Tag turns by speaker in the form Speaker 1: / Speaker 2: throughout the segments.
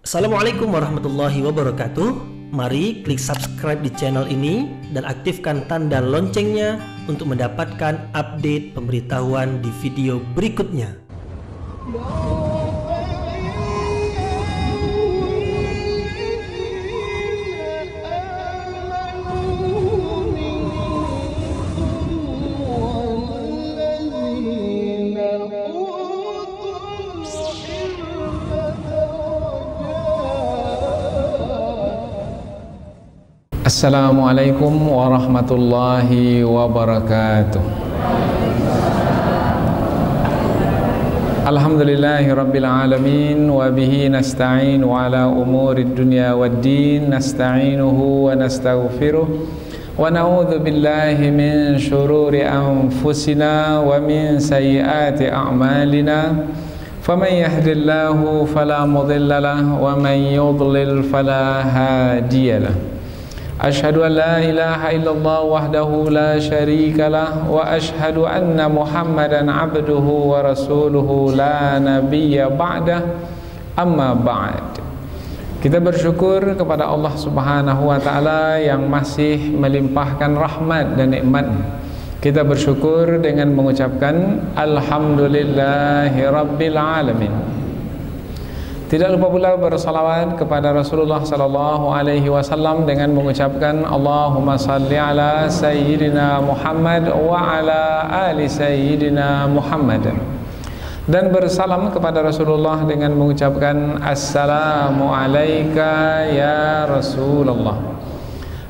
Speaker 1: Assalamualaikum warahmatullahi wabarakatuh. Mari klik subscribe di channel ini dan aktifkan tanda loncengnya untuk mendapatkan update pemberitahuan di video berikutnya.
Speaker 2: Assalamualaikum warahmatullahi wabarakatuh. Alhamdulillahi rabbil alamin wa bihi nasta'in wa ala umurid dunya waddin nasta'inuhu wa nastaghfiruh wa na'udzu billahi min shururi anfusina wa min sayyiati a'malina faman yahdihillahu fala mudilla lahu wa man yudlil fala hadiyalah. Asyhadu an la ilaha illallah wahdahu la syarika lah wa asyhadu anna Muhammadan abduhu wa rasuluhu la nabiyya ba'dah, amma ba'd. Kita bersyukur kepada Allah Subhanahu wa taala yang masih melimpahkan rahmat dan nikmat. Kita bersyukur dengan mengucapkan alhamdulillahi rabbil alamin. Tidak lupa pula bersalawat kepada Rasulullah sallallahu alaihi wasallam dengan mengucapkan Allahumma salli ala sayyidina Muhammad wa ala ali sayyidina Muhammad. Dan bersalam kepada Rasulullah dengan mengucapkan assalamu alayka ya Rasulullah.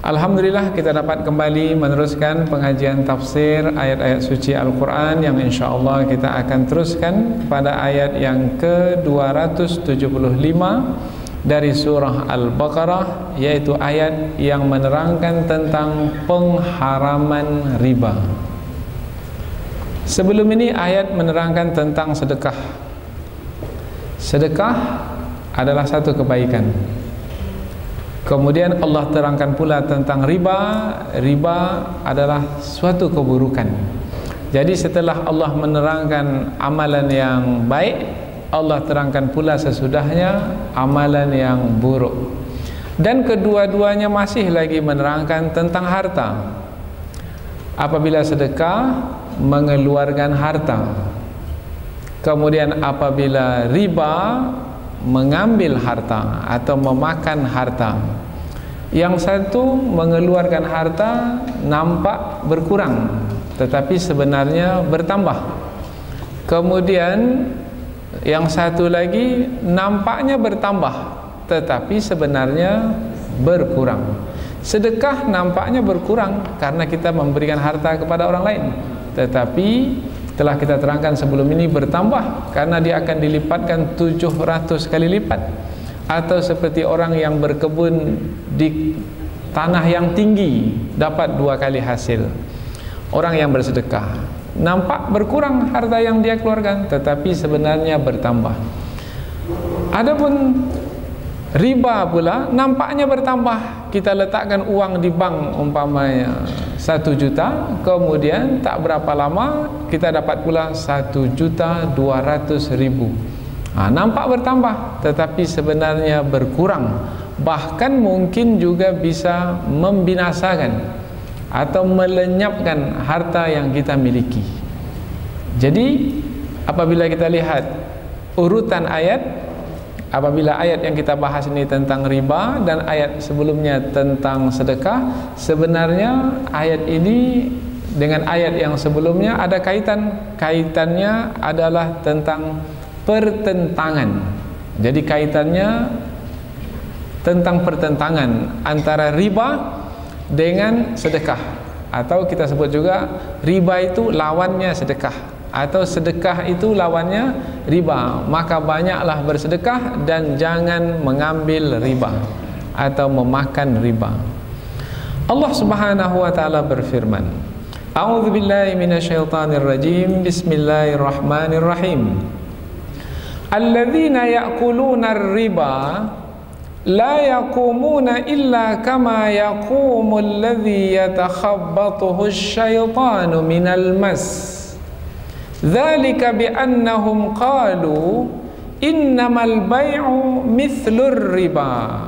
Speaker 2: Alhamdulillah kita dapat kembali meneruskan pengajian tafsir ayat-ayat suci Al-Quran yang insyaAllah kita akan teruskan pada ayat yang ke-275 dari surah Al-Baqarah, yaitu ayat yang menerangkan tentang pengharaman riba. Sebelum ini ayat menerangkan tentang sedekah. Sedekah adalah satu kebaikan. Kemudian Allah terangkan pula tentang riba. Riba adalah suatu keburukan. Jadi setelah Allah menerangkan amalan yang baik, Allah terangkan pula sesudahnya amalan yang buruk. Dan kedua-duanya masih lagi menerangkan tentang harta. Apabila sedekah mengeluarkan harta, kemudian apabila riba mengambil harta atau memakan harta. Yang satu mengeluarkan harta nampak berkurang, tetapi sebenarnya bertambah. Kemudian yang satu lagi nampaknya bertambah, tetapi sebenarnya berkurang. Sedekah nampaknya berkurang karena kita memberikan harta kepada orang lain, tetapi telah kita terangkan sebelum ini bertambah karena dia akan dilipatkan 700 kali lipat. Atau seperti orang yang berkebun di tanah yang tinggi dapat 2 kali hasil. Orang yang bersedekah nampak berkurang harta yang dia keluarkan, tetapi sebenarnya bertambah. Adapun riba pula nampaknya bertambah. Kita letakkan uang di bank umpamanya 1 juta, kemudian tak berapa lama kita dapat pula 1.200.000. Nampak bertambah, tetapi sebenarnya berkurang. Bahkan mungkin juga bisa membinasakan atau melenyapkan harta yang kita miliki. Jadi apabila kita lihat urutan ayat, apabila ayat yang kita bahas ini tentang riba dan ayat sebelumnya tentang sedekah, sebenarnya ayat ini dengan ayat yang sebelumnya ada kaitannya adalah tentang pertentangan. Jadi kaitannya tentang pertentangan antara riba dengan sedekah, atau kita sebut juga riba itu lawannya sedekah, atau sedekah itu lawannya riba. Maka banyaklah bersedekah dan jangan mengambil riba atau memakan riba. Allah Subhanahu wa taala berfirman, A'udzubillahi minasyaitonirrajim. Bismillahirrahmanirrahim. Alladzina ya'kuluna ar-riba la yaqumuna illa kama yaqumu alladhi yatakhabbathu asy-syaitanu minal mas. Dzalika bi annahum qalu innamal bai'u mithlur riba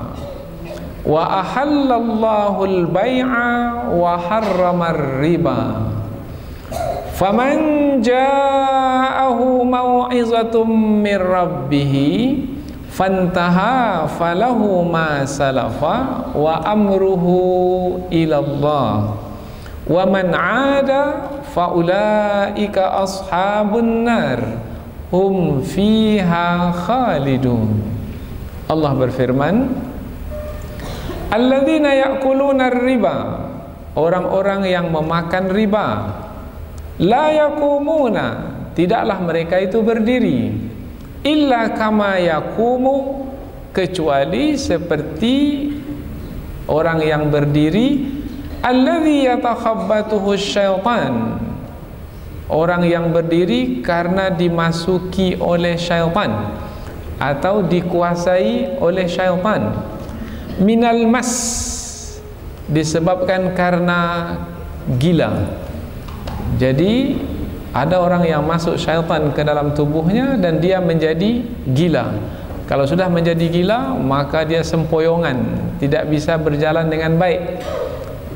Speaker 2: wa ahallallahu al-bai'a wa harramar riba faman ja'ahu mau'izatum min rabbih fantaha falahu ma salafa wa amruhu ilallah wa man 'ada faulaika ashabun nar hum fiha khalidun. Allah berfirman, alladzina ya'kuluna riba, orang-orang yang memakan riba, la yakumuna, tidaklah mereka itu berdiri, illa kama yakumu, kecuali seperti orang yang berdiri, alladzi yatakhabbatuhu syaitan, orang yang berdiri karena dimasuki oleh syaitan atau dikuasai oleh syaitan. Minal mas, disebabkan karena gila. Jadi ada orang yang masuk syaitan ke dalam tubuhnya dan dia menjadi gila. Kalau sudah menjadi gila, maka dia sempoyongan, tidak bisa berjalan dengan baik.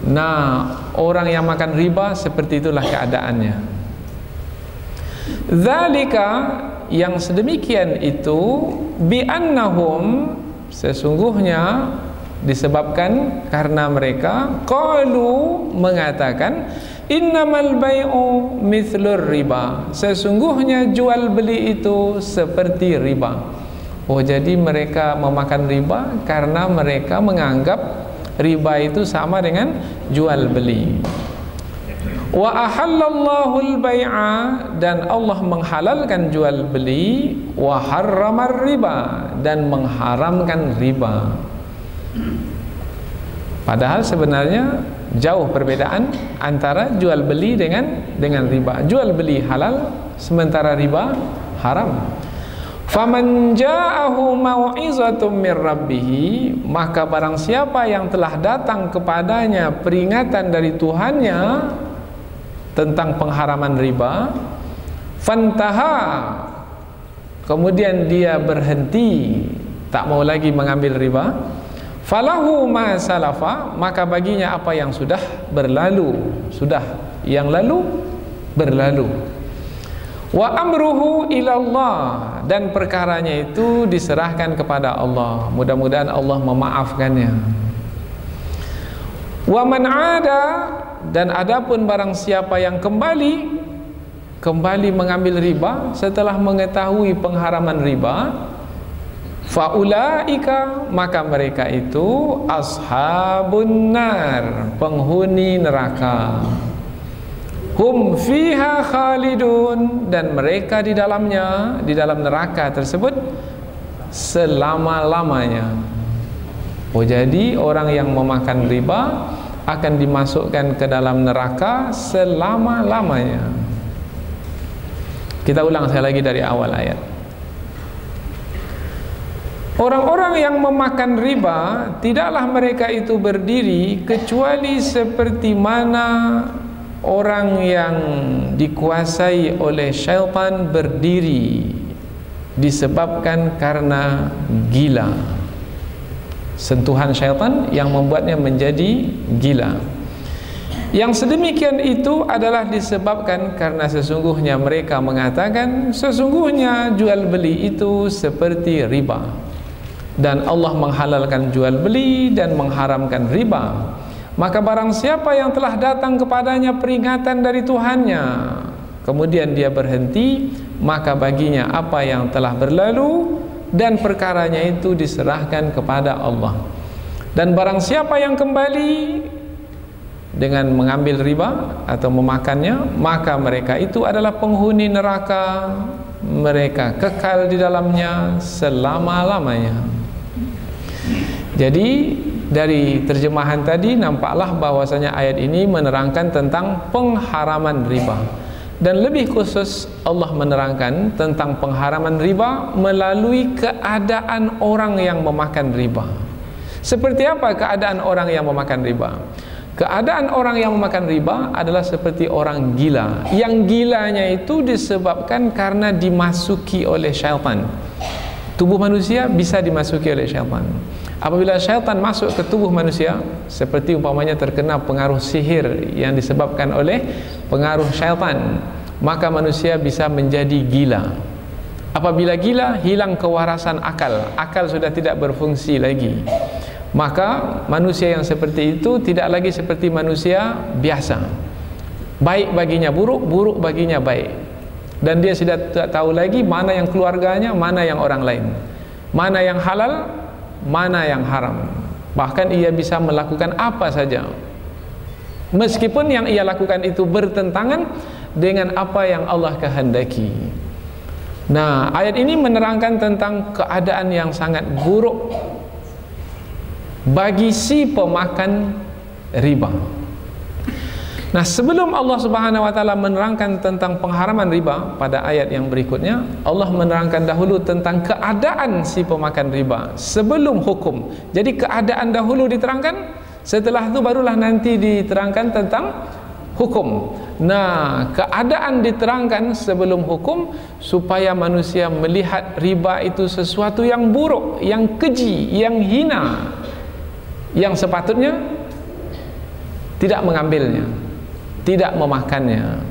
Speaker 2: Nah, orang yang makan riba seperti itulah keadaannya. Zalika, yang sedemikian itu, bi'annahum, sesungguhnya disebabkan karena mereka qalu, mengatakan, innamal bai'u mithlur riba, sesungguhnya jual beli itu seperti riba. Oh, jadi mereka memakan riba karena mereka menganggap riba itu sama dengan jual beli. Wa ahallallahu al-bai'a, dan Allah menghalalkan jual beli, wa harramar riba, dan mengharamkan riba. Padahal sebenarnya jauh perbedaan antara jual beli dengan riba. Jual beli halal, sementara riba haram. Faman ja'ahu mau'izatum mir rabbih, maka barang siapa yang telah datang kepadanya peringatan dari Tuhannya tentang pengharaman riba, fantaha, kemudian dia berhenti, tak mau lagi mengambil riba, falahu ma salafa, maka baginya apa yang sudah berlalu, sudah yang lalu berlalu. Wa amruhu ilallah, dan perkaranya itu diserahkan kepada Allah. Mudah-mudahan Allah memaafkannya. Wa man 'ada, dan adapun barang siapa yang kembali mengambil riba setelah mengetahui pengharaman riba, faulaika, maka mereka itu ashabun nar, penghuni neraka. Hum fiha khalidun, dan mereka di dalamnya, di dalam neraka tersebut selama-lamanya. Oh, jadi orang yang memakan riba akan dimasukkan ke dalam neraka selama-lamanya. Kita ulang sekali lagi dari awal ayat. Orang-orang yang memakan riba, tidaklah mereka itu berdiri kecuali seperti mana orang yang dikuasai oleh syaitan berdiri, disebabkan karena gila. Sentuhan syaitan yang membuatnya menjadi gila. Yang sedemikian itu adalah disebabkan karena sesungguhnya mereka mengatakan sesungguhnya jual beli itu seperti riba, dan Allah menghalalkan jual beli dan mengharamkan riba. Maka barang siapa yang telah datang kepadanya peringatan dari Tuhannya, kemudian dia berhenti, maka baginya apa yang telah berlalu, dan perkaranya itu diserahkan kepada Allah. Dan barang siapa yang kembali dengan mengambil riba atau memakannya, maka mereka itu adalah penghuni neraka, mereka kekal di dalamnya selama-lamanya. Jadi dari terjemahan tadi nampaklah bahwasanya ayat ini menerangkan tentang pengharaman riba. Dan lebih khusus Allah menerangkan tentang pengharaman riba melalui keadaan orang yang memakan riba. Seperti apa keadaan orang yang memakan riba? Keadaan orang yang memakan riba adalah seperti orang gila. Yang gilanya itu disebabkan karena dimasuki oleh syaitan. tubuh manusia bisa dimasuki oleh syaitan. Apabila syaitan masuk ke tubuh manusia, seperti umpamanya terkena pengaruh sihir yang disebabkan oleh pengaruh syaitan, maka manusia bisa menjadi gila. Apabila gila, hilang kewarasan akal, akal sudah tidak berfungsi lagi. Maka manusia yang seperti itu tidak lagi seperti manusia biasa. Baik baginya buruk, buruk baginya baik. Dan dia sudah tidak tahu lagi mana yang keluarganya, mana yang orang lain, mana yang halal, mana yang haram. Bahkan ia bisa melakukan apa saja, meskipun yang ia lakukan itu bertentangan dengan apa yang Allah kehendaki. Nah, ayat ini menerangkan tentang keadaan yang sangat buruk bagi si pemakan riba. Nah, sebelum Allah Subhanahu wa taala menerangkan tentang pengharaman riba pada ayat yang berikutnya, Allah menerangkan dahulu tentang keadaan si pemakan riba sebelum hukum. Jadi keadaan dahulu diterangkan, setelah itu barulah nanti diterangkan tentang hukum. Nah, keadaan diterangkan sebelum hukum supaya manusia melihat riba itu sesuatu yang buruk, yang keji, yang hina, yang sepatutnya tidak mengambilnya, tidak memakannya.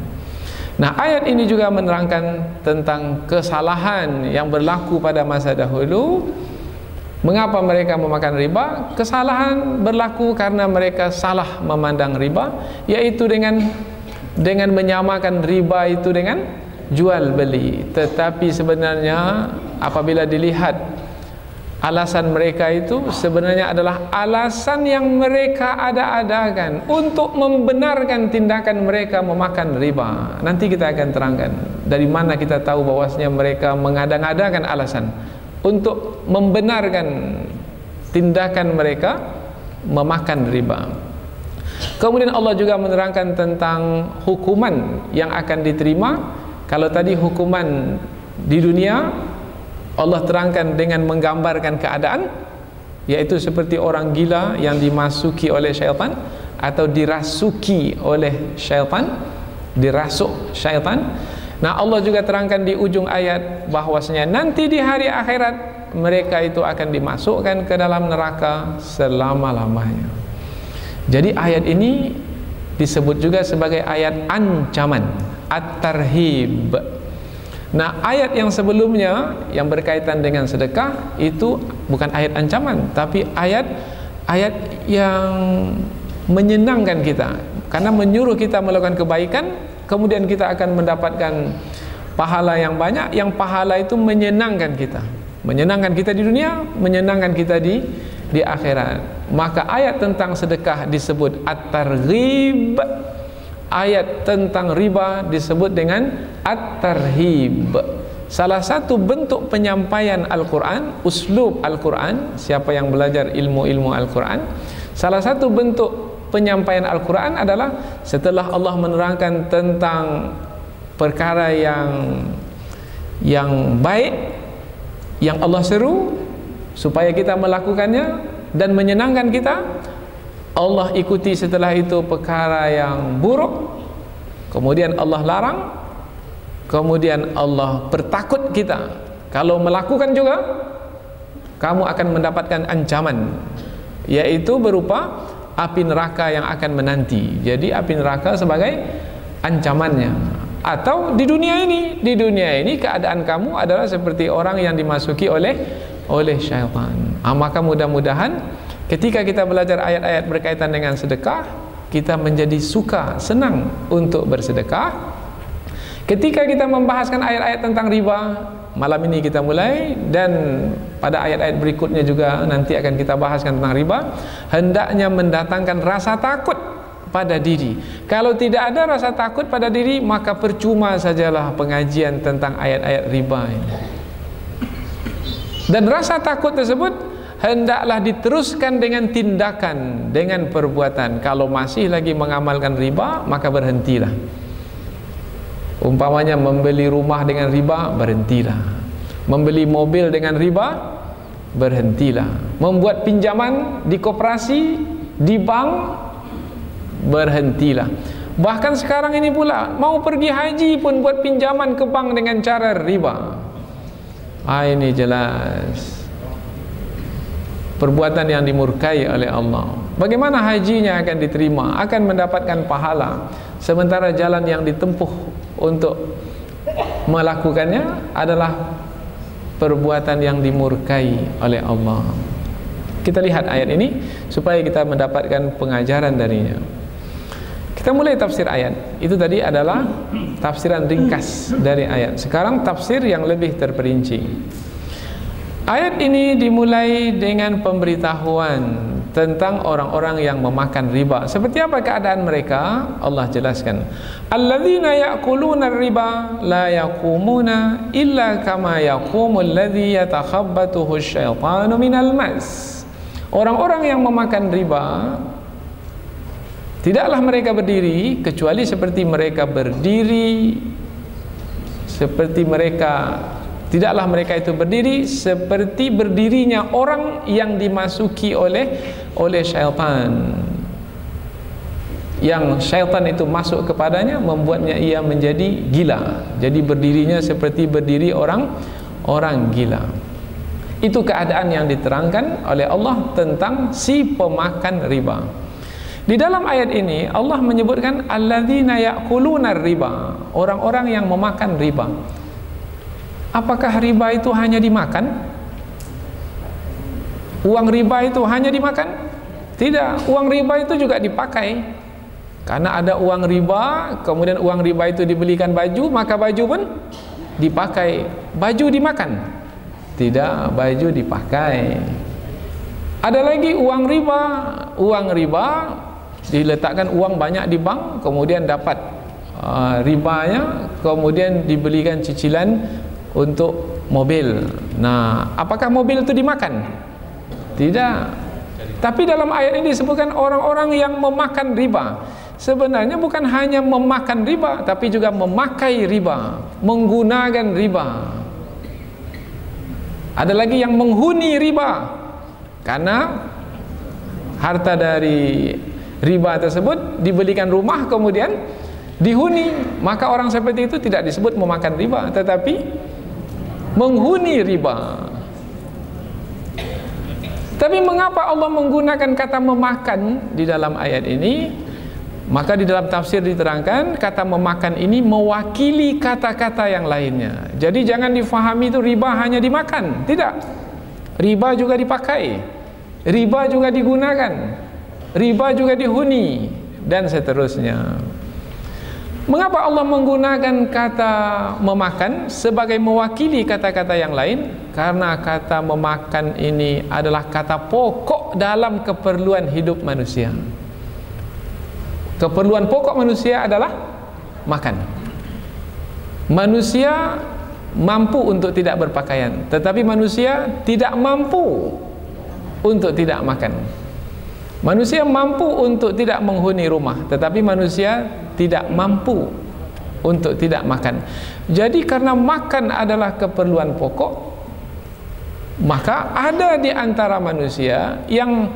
Speaker 2: Nah, ayat ini juga menerangkan tentang kesalahan yang berlaku pada masa dahulu. Mengapa mereka memakan riba? Kesalahan berlaku karena mereka salah memandang riba, yaitu dengan menyamakan riba itu dengan jual beli. Tetapi sebenarnya apabila dilihat alasan mereka itu sebenarnya adalah alasan yang mereka ada-adakan untuk membenarkan tindakan mereka memakan riba. Nanti kita akan terangkan dari mana kita tahu bahwasanya mereka mengada-ngadakan alasan untuk membenarkan tindakan mereka memakan riba. Kemudian Allah juga menerangkan tentang hukuman yang akan diterima. Kalau tadi hukuman di dunia Allah terangkan dengan menggambarkan keadaan, yaitu seperti orang gila yang dimasuki oleh syaitan atau dirasuki oleh syaitan, dirasuk syaitan. Nah, Allah juga terangkan di ujung ayat bahwasanya nanti di hari akhirat mereka itu akan dimasukkan ke dalam neraka selama-lamanya. Jadi ayat ini disebut juga sebagai ayat ancaman, at-tarhib. Nah, ayat yang sebelumnya yang berkaitan dengan sedekah itu bukan ayat ancaman, tapi ayat yang menyenangkan kita, karena menyuruh kita melakukan kebaikan. Kemudian kita akan mendapatkan pahala yang banyak, yang pahala itu menyenangkan kita di dunia, menyenangkan kita di akhirat. Maka ayat tentang sedekah disebut at-targhib, ayat tentang riba disebut dengan at-tarhib. Salah satu bentuk penyampaian Al-Quran, uslub Al-Quran, siapa yang belajar ilmu-ilmu Al-Quran, salah satu bentuk penyampaian Al-Quran adalah setelah Allah menerangkan tentang perkara yang baik, yang Allah seru supaya kita melakukannya dan menyenangkan kita, Allah ikuti setelah itu perkara yang buruk, kemudian Allah larang, kemudian Allah bertakut kita kalau melakukan juga kamu akan mendapatkan ancaman, yaitu berupa api neraka yang akan menanti. Jadi api neraka sebagai ancamannya. Atau di dunia ini keadaan kamu adalah seperti orang yang dimasuki oleh syaitan. Maka mudah-mudahan ketika kita belajar ayat-ayat berkaitan dengan sedekah, kita menjadi suka, senang untuk bersedekah. Ketika kita membahaskan ayat-ayat tentang riba, malam ini kita mulai, dan pada ayat-ayat berikutnya juga nanti akan kita bahaskan tentang riba, hendaknya mendatangkan rasa takut pada diri. Kalau tidak ada rasa takut pada diri, maka percuma sajalah pengajian tentang ayat-ayat riba ini. Dan rasa takut tersebut hendaklah diteruskan dengan tindakan, dengan perbuatan. Kalau masih lagi mengamalkan riba, maka berhentilah. Umpamanya membeli rumah dengan riba, berhentilah. Membeli mobil dengan riba, berhentilah. Membuat pinjaman di koperasi, di bank, berhentilah. Bahkan sekarang ini pula mau pergi haji pun buat pinjaman ke bank dengan cara riba. Ini jelas perbuatan yang dimurkai oleh Allah. Bagaimana hajinya akan diterima, akan mendapatkan pahala, sementara jalan yang ditempuh untuk melakukannya adalah perbuatan yang dimurkai oleh Allah. Kita lihat ayat ini supaya kita mendapatkan pengajaran darinya. Kita mulai tafsir ayat. Itu tadi adalah tafsiran ringkas dari ayat. Sekarang tafsir yang lebih terperinci. Ayat ini dimulai dengan pemberitahuan tentang orang-orang yang memakan riba. Seperti apa keadaan mereka? Allah jelaskan. Alladzina ya'kuluna riba la yaqumuna illa kama yaqumul ladzi yatakhabbathu asyaitanu minal mas. Orang-orang yang memakan riba tidaklah mereka berdiri kecuali seperti mereka berdiri, tidaklah mereka itu berdiri seperti berdirinya orang yang dimasuki oleh syaitan. Yang syaitan itu masuk kepadanya membuatnya ia menjadi gila. Jadi berdirinya seperti berdiri orang gila. Itu keadaan yang diterangkan oleh Allah tentang si pemakan riba. Di dalam ayat ini Allah menyebutkan alladzina ya'kuluna riba, orang-orang yang memakan riba. Apakah riba itu hanya dimakan? Uang riba itu hanya dimakan? Tidak, uang riba itu juga dipakai. Karena ada uang riba, kemudian uang riba itu dibelikan baju, maka baju pun dipakai. Baju dimakan? Tidak, baju dipakai. Ada lagi uang riba. Uang riba diletakkan uang banyak di bank, kemudian dapat ribanya, kemudian dibelikan cicilan untuk mobil. Nah, apakah mobil itu dimakan? Tidak. Tapi dalam ayat ini disebutkan orang-orang yang memakan riba. Sebenarnya bukan hanya memakan riba, tapi juga memakai riba, menggunakan riba. Ada lagi yang menghuni riba, karena harta dari riba tersebut dibelikan rumah kemudian dihuni, maka orang seperti itu tidak disebut memakan riba, tetapi menghuni riba. Tapi mengapa Allah menggunakan kata memakan di dalam ayat ini? Maka di dalam tafsir diterangkan kata memakan ini mewakili kata-kata yang lainnya. Jadi jangan difahami itu riba hanya dimakan. Tidak. Riba juga dipakai, riba juga digunakan, riba juga dihuni, dan seterusnya. Mengapa Allah menggunakan kata memakan sebagai mewakili kata-kata yang lain? Karena kata memakan ini adalah kata pokok dalam keperluan hidup manusia. Keperluan pokok manusia adalah makan. Manusia mampu untuk tidak berpakaian, tetapi manusia tidak mampu untuk tidak makan. Manusia mampu untuk tidak menghuni rumah, tetapi manusia tidak mampu untuk tidak makan. Jadi karena makan adalah keperluan pokok, maka ada di antara manusia yang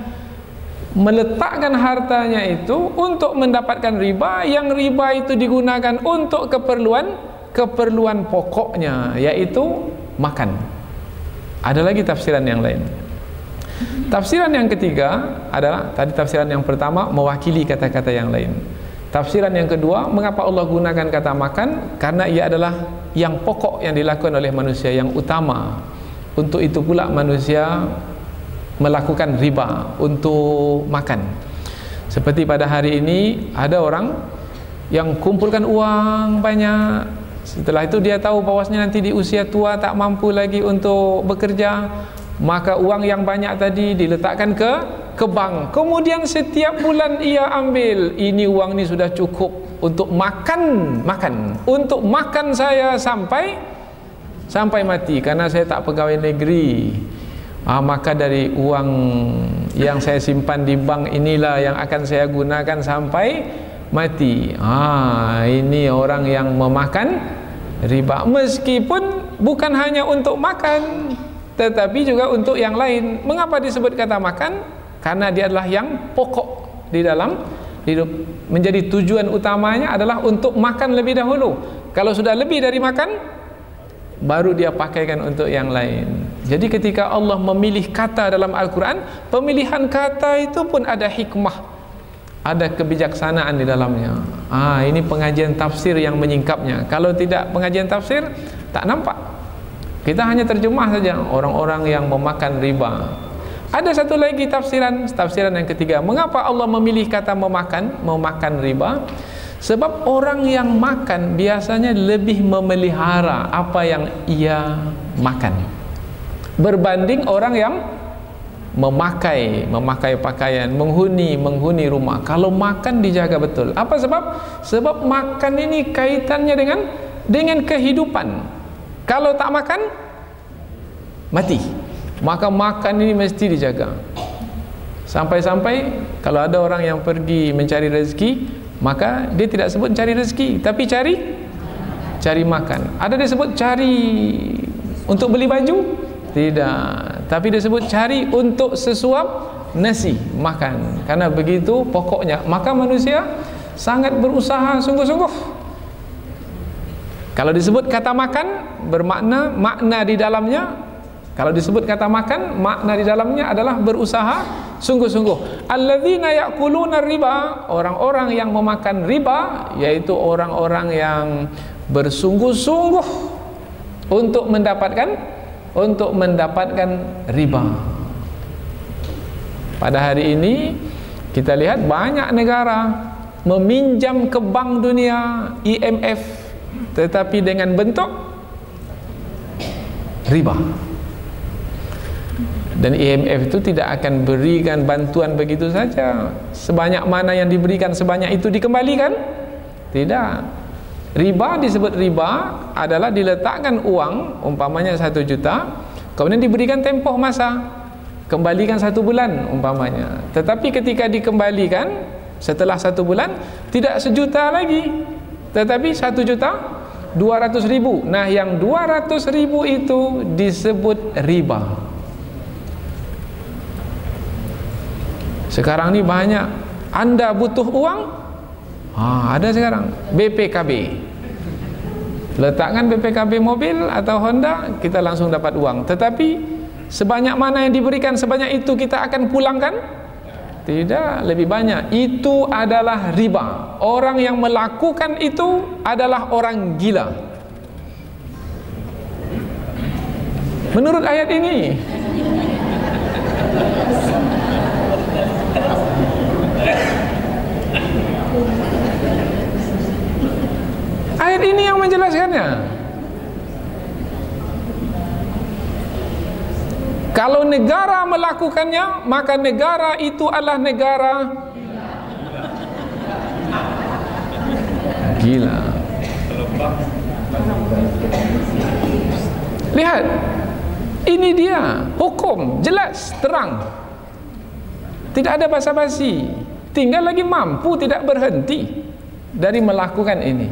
Speaker 2: meletakkan hartanya itu untuk mendapatkan riba, yang riba itu digunakan untuk keperluan pokoknya, yaitu makan. Ada lagi tafsiran yang lain. Tafsiran yang ketiga adalah tadi tafsiran yang pertama mewakili kata-kata yang lain. Tafsiran yang kedua, mengapa Allah gunakan kata makan? Karena ia adalah yang pokok yang dilakukan oleh manusia, yang utama. Untuk itu pula manusia melakukan riba untuk makan. Seperti pada hari ini ada orang yang kumpulkan uang banyak, setelah itu dia tahu bahwasanya nanti di usia tua tak mampu lagi untuk bekerja, maka uang yang banyak tadi diletakkan ke bank. Kemudian setiap bulan ia ambil, ini uang ini sudah cukup untuk makan, untuk makan saya sampai mati, karena saya tak pegawai negeri. Maka dari uang yang saya simpan di bank inilah yang akan saya gunakan sampai mati. Ini orang yang memakan riba, meskipun bukan hanya untuk makan, tetapi juga untuk yang lain. Mengapa disebut kata makan? Karena dia adalah yang pokok di dalam hidup. Menjadi tujuan utamanya adalah untuk makan lebih dahulu. Kalau sudah lebih dari makan, baru dia pakaikan untuk yang lain. Jadi ketika Allah memilih kata dalam Al-Quran, pemilihan kata itu pun ada hikmah, ada kebijaksanaan di dalamnya. Ini pengajian tafsir yang menyingkapnya. Kalau tidak pengajian tafsir, tak nampak. Kita hanya terjemah saja, orang-orang yang memakan riba. Ada satu lagi tafsiran yang ketiga. Mengapa Allah memilih kata memakan riba? Sebab orang yang makan biasanya lebih memelihara apa yang ia makan berbanding orang yang memakai pakaian, menghuni rumah. Kalau makan dijaga betul. Apa sebab? Sebab makan ini kaitannya dengan kehidupan. Kalau tak makan, mati. Maka makan ini mesti dijaga. Sampai-sampai kalau ada orang yang pergi mencari rezeki, maka dia tidak sebut cari rezeki, tapi cari makan. Ada dia sebut cari untuk beli baju? Tidak. Tapi dia sebut cari untuk sesuap nasi, makan. Karena begitu pokoknya. Maka manusia sangat berusaha sungguh-sungguh. Kalau disebut kata makan, bermakna makna di dalamnya. Kalau disebut kata makan, makna di dalamnya adalah berusaha sungguh-sungguh. Alladzina ya'kuluna riba, orang-orang yang memakan riba, yaitu orang-orang yang bersungguh-sungguh untuk mendapatkan riba. Pada hari ini kita lihat banyak negara meminjam ke Bank Dunia, IMF, tetapi dengan bentuk riba. Dan IMF itu tidak akan berikan bantuan begitu saja. Sebanyak mana yang diberikan, sebanyak itu dikembalikan? Tidak. Riba, disebut riba adalah diletakkan uang, umpamanya 1 juta, kemudian diberikan tempoh masa, kembalikan 1 bulan umpamanya. Tetapi ketika dikembalikan setelah 1 bulan, tidak 1 juta lagi, tetapi 1.200.000. Nah, yang 200.000 itu disebut riba. Sekarang ni banyak, Anda butuh uang, ada sekarang BPKB. Letakkan BPKB mobil atau Honda, kita langsung dapat uang. Tetapi sebanyak mana yang diberikan, sebanyak itu kita akan pulangkan? Tidak, lebih banyak. Itu adalah riba. Orang yang melakukan itu adalah orang gila. Menurut ayat ini. Ayat ini yang menjelaskannya. Kalau negara melakukannya, maka negara itu adalah negara gila. Lihat, ini dia hukum jelas, terang, tidak ada basa-basi. Tinggal lagi mampu tidak berhenti dari melakukan ini.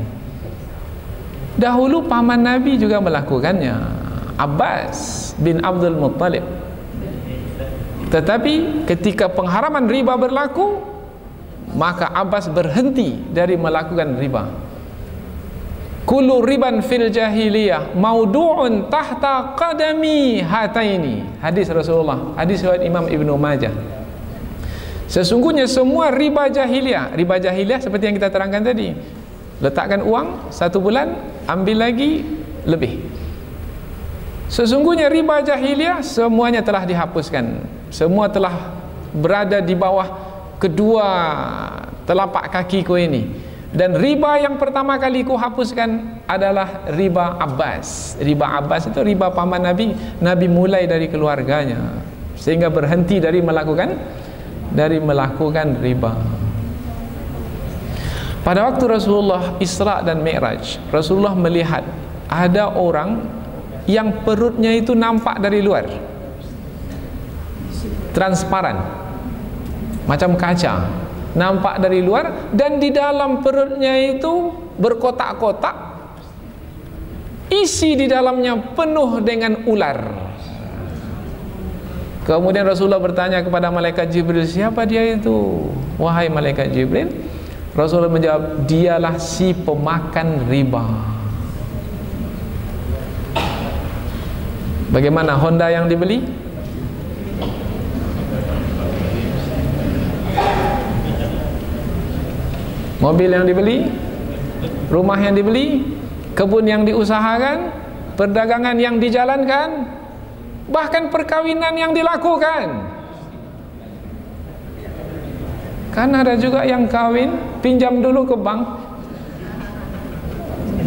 Speaker 2: Dahulu paman Nabi juga melakukannya, Abbas bin Abdul Muttalib. Tetapi ketika pengharaman riba berlaku, maka Abbas berhenti dari melakukan riba. Kullu riban fil jahiliyah maudu'un tahta qadami hataini. Hadis Rasulullah, hadis riwayat Imam Ibnu Majah. Sesungguhnya semua riba jahiliyah seperti yang kita terangkan tadi. Letakkan uang 1 bulan, ambil lagi lebih. Sesungguhnya riba jahiliyah semuanya telah dihapuskan. Semua telah berada di bawah kedua telapak kakiku ini. Dan riba yang pertama kali ku hapuskan adalah riba Abbas. Riba Abbas itu riba paman Nabi. Nabi mulai dari keluarganya sehingga berhenti dari melakukan riba. Pada waktu Rasulullah Isra dan Mi'raj, Rasulullah melihat ada orang yang perutnya itu nampak dari luar, transparan, macam kaca, nampak dari luar, dan di dalam perutnya itu berkotak-kotak, isi di dalamnya penuh dengan ular. Kemudian Rasulullah bertanya kepada malaikat Jibril, siapa dia itu? Wahai malaikat Jibril, Rasulullah menjawab, dialah si pemakan riba. Bagaimana Honda yang dibeli? Mobil yang dibeli? Rumah yang dibeli? Kebun yang diusahakan? Perdagangan yang dijalankan? Bahkan perkawinan yang dilakukan. Kan ada juga yang kawin pinjam dulu ke bank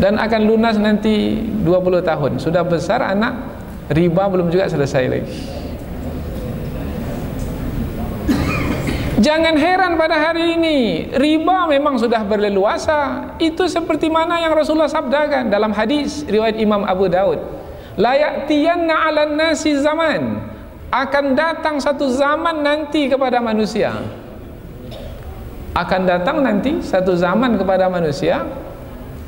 Speaker 2: dan akan lunas nanti 20 tahun. Sudah besar anak, riba belum juga selesai lagi. Jangan heran pada hari ini, riba memang sudah berleluasa. Itu seperti mana yang Rasulullah sabdakan dalam hadis riwayat Imam Abu Daud. La ya'tiyanna 'alan nasi zaman. Akan datang satu zaman nanti kepada manusia. Akan datang nanti satu zaman kepada manusia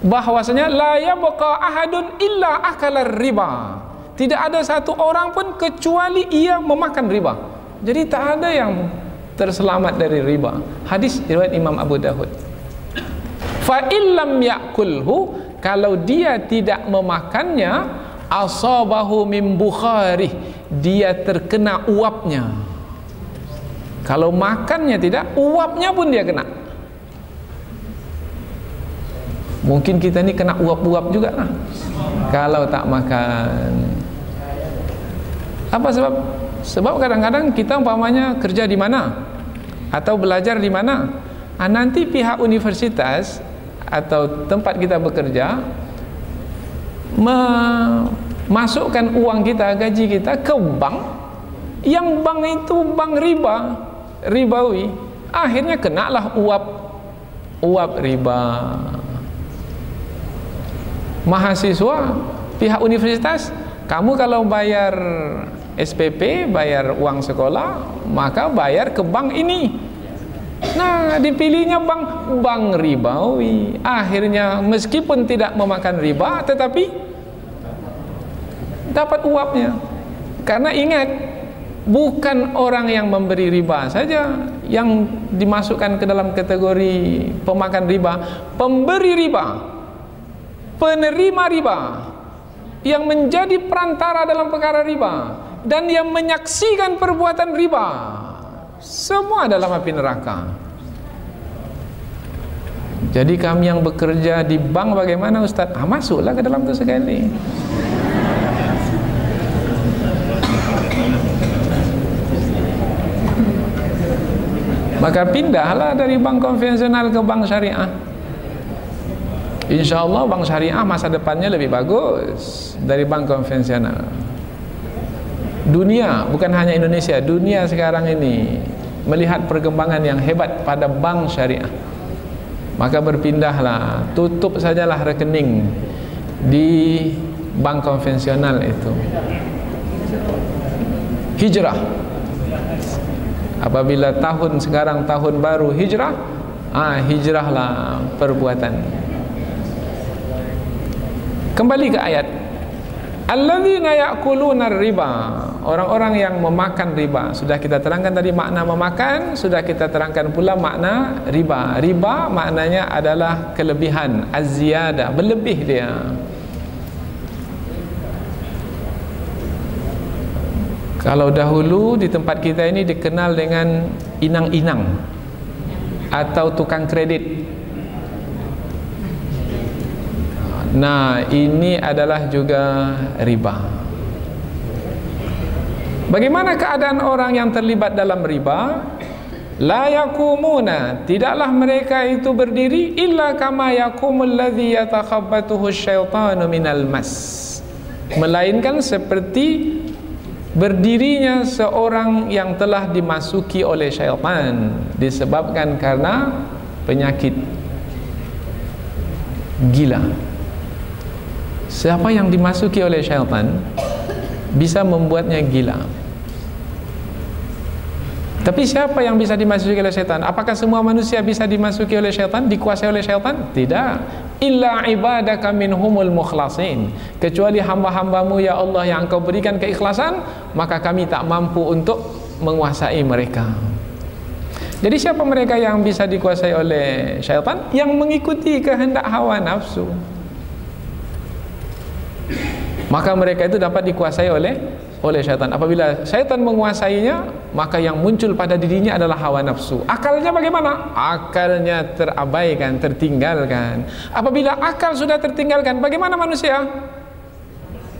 Speaker 2: bahwasanya la yabqa ahadun illa akala riba. Tidak ada satu orang pun kecuali ia memakan riba. Jadi tak ada yang terselamat dari riba. Hadis riwayat Imam Abu Daud. Fa illam yakulhu, kalau dia tidak memakannya, asabahu min bukharih, dia terkena uapnya. Kalau makannya tidak, uapnya pun dia kena. Mungkin kita ni kena uap-uap juga lah kalau tak makan. Apa sebab? Sebab kadang-kadang kita umpamanya kerja di mana atau belajar di mana, nanti pihak universitas atau tempat kita bekerja memasukkan uang kita, gaji kita ke bank, yang bank itu bank ribawi, akhirnya kenalah uap riba. Mahasiswa, pihak universitas, kamu kalau bayar SPP, bayar uang sekolah, maka bayar ke bank ini. Nah, dipilihnya bank ribawi. Akhirnya meskipun tidak memakan riba, tetapi dapat uapnya. Karena ingat, bukan orang yang memberi riba saja yang dimasukkan ke dalam kategori pemakan riba, pemberi riba, penerima riba, yang menjadi perantara dalam perkara riba, dan yang menyaksikan perbuatan riba, semua dalam api neraka. Jadi kami yang bekerja di bank bagaimana Ustaz? Masuklah ke dalam itu sekali. Maka pindahlah dari bank konvensional ke bank syariah. Insya Allah bank syariah masa depannya lebih bagus dari bank konvensional. Dunia, bukan hanya Indonesia, dunia sekarang ini melihat perkembangan yang hebat pada bank syariah. Maka berpindahlah, tutup sajalah rekening di bank konvensional itu. Hijrah. Apabila tahun sekarang tahun baru hijrah, hijrahlah perbuatan. Kembali ke ayat. Alladzina ya'kuluna riba, orang-orang yang memakan riba. Sudah kita terangkan tadi makna memakan, sudah kita terangkan pula makna riba. Riba maknanya adalah kelebihan, az-ziyadah, berlebih dia. Kalau dahulu di tempat kita ini dikenal dengan inang-inang atau tukang kredit. Nah, ini adalah juga riba. Bagaimana keadaan orang yang terlibat dalam riba? La yakumuna, tidaklah mereka itu berdiri illa kama yakumul ladzi yatakhabbatuhu syaitanu minal mas, melainkan seperti berdirinya seorang yang telah dimasuki oleh syaitan disebabkan karena penyakit gila. Siapa yang dimasuki oleh syaitan bisa membuatnya gila. Tapi siapa yang bisa dimasuki oleh syaitan? Apakah semua manusia bisa dimasuki oleh syaitan, dikuasai oleh syaitan? Tidak. Illa ibadaka minhumul mukhlasin. Kecuali hamba-hambamu ya Allah yang Engkau berikan keikhlasan, maka kami tak mampu untuk menguasai mereka. Jadi siapa mereka yang bisa dikuasai oleh syaitan? Yang mengikuti kehendak hawa nafsu. maka mereka itu dapat dikuasai oleh syaitan. Apabila syaitan menguasainya, maka yang muncul pada dirinya adalah hawa nafsu. Akalnya bagaimana? Akalnya terabaikan, tertinggalkan. Apabila akal sudah tertinggalkan, bagaimana manusia?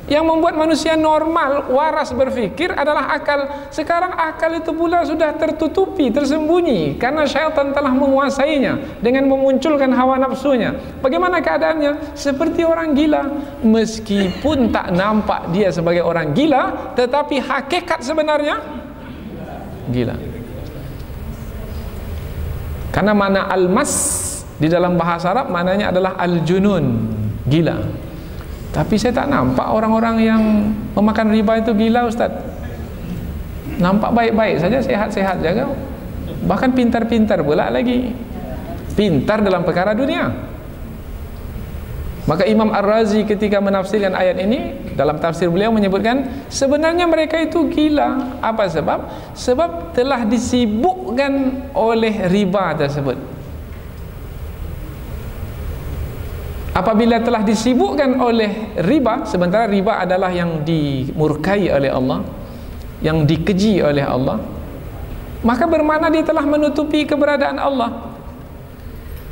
Speaker 2: Yang membuat manusia normal, waras berpikir adalah akal. Sekarang akal itu pula sudah tertutupi, tersembunyi, karena syaitan telah menguasainya dengan memunculkan hawa nafsunya. Bagaimana keadaannya? Seperti orang gila. Meskipun tak nampak dia sebagai orang gila, tetapi hakikat sebenarnya gila. Karena makna al-mas di dalam bahasa Arab maknanya adalah al-junun, gila. Tapi saya tak nampak orang-orang yang memakan riba itu gila, Ustaz. Nampak baik-baik saja, sehat-sehat saja. Bahkan pintar-pintar pula lagi. Pintar dalam perkara dunia. Maka Imam Ar-Razi ketika menafsirkan ayat ini, dalam tafsir beliau menyebutkan sebenarnya mereka itu gila. Apa sebab? Sebab telah disibukkan oleh riba tersebut. Apabila telah disibukkan oleh riba, sementara riba adalah yang dimurkai oleh Allah, yang dikeji oleh Allah, maka bermakna dia telah menutupi keberadaan Allah.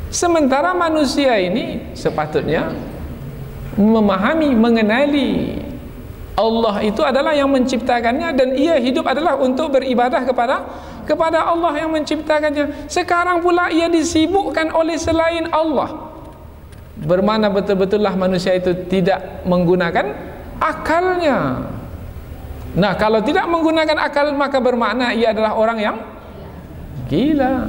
Speaker 2: Sementara manusia ini sepatutnya memahami, mengenali Allah itu adalah yang menciptakannya, dan ia hidup adalah untuk beribadah kepada Allah yang menciptakannya. Sekarang pula ia disibukkan oleh selain Allah. Bermakna betul-betullah manusia itu tidak menggunakan akalnya. Nah, kalau tidak menggunakan akal, maka bermakna ia adalah orang yang gila.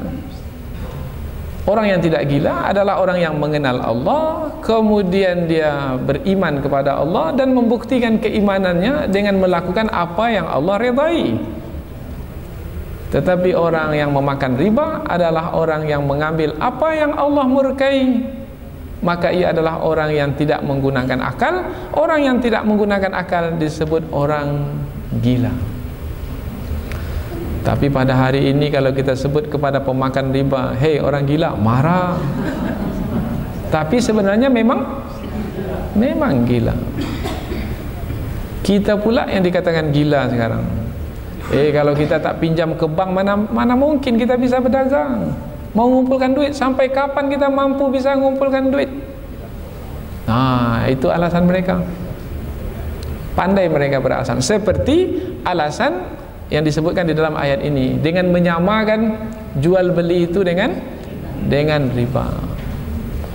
Speaker 2: Orang yang tidak gila adalah orang yang mengenal Allah, kemudian dia beriman kepada Allah dan membuktikan keimanannya dengan melakukan apa yang Allah redai. Tetapi orang yang memakan riba adalah orang yang mengambil apa yang Allah murkai, maka ia adalah orang yang tidak menggunakan akal. Orang yang tidak menggunakan akal disebut orang gila. Tapi pada hari ini kalau kita sebut kepada pemakan riba, hei orang gila, marah. Tapi sebenarnya memang gila. Kita pula yang dikatakan gila sekarang. Kalau kita tak pinjam ke bank, mana mungkin kita bisa berdagang. Mau mengumpulkan duit, sampai kapan kita mampu bisa mengumpulkan duit? Nah, itu alasan mereka. Pandai mereka beralasan. Seperti alasan yang disebutkan di dalam ayat ini, dengan menyamakan jual beli itu dengan riba.